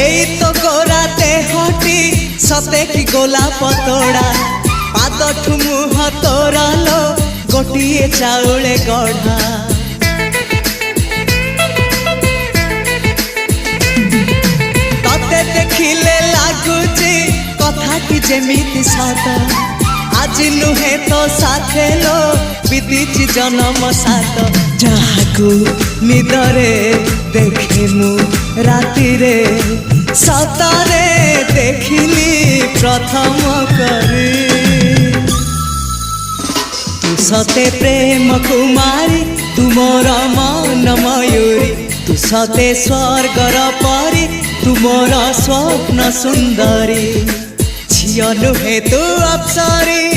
एई तो गोरा देहटी सते कि गोलाप तोड़ा पाद मुह तोरा लो गोटिए चाउले गढ़ा तते देखिले लागुची कथाटी जेमिति सत आज नुहे तो साथे लो बीतीची जन्म सात जहाकू निदरे देखे मु राति रे सतरे देखिली प्रथम करी तू सते प्रेम कुमारी तू मोर मन मयूरी तू सते स्वर्गर परी तू मोर स्वप्न सुंदरी झियो नुहे तू अप्सरी।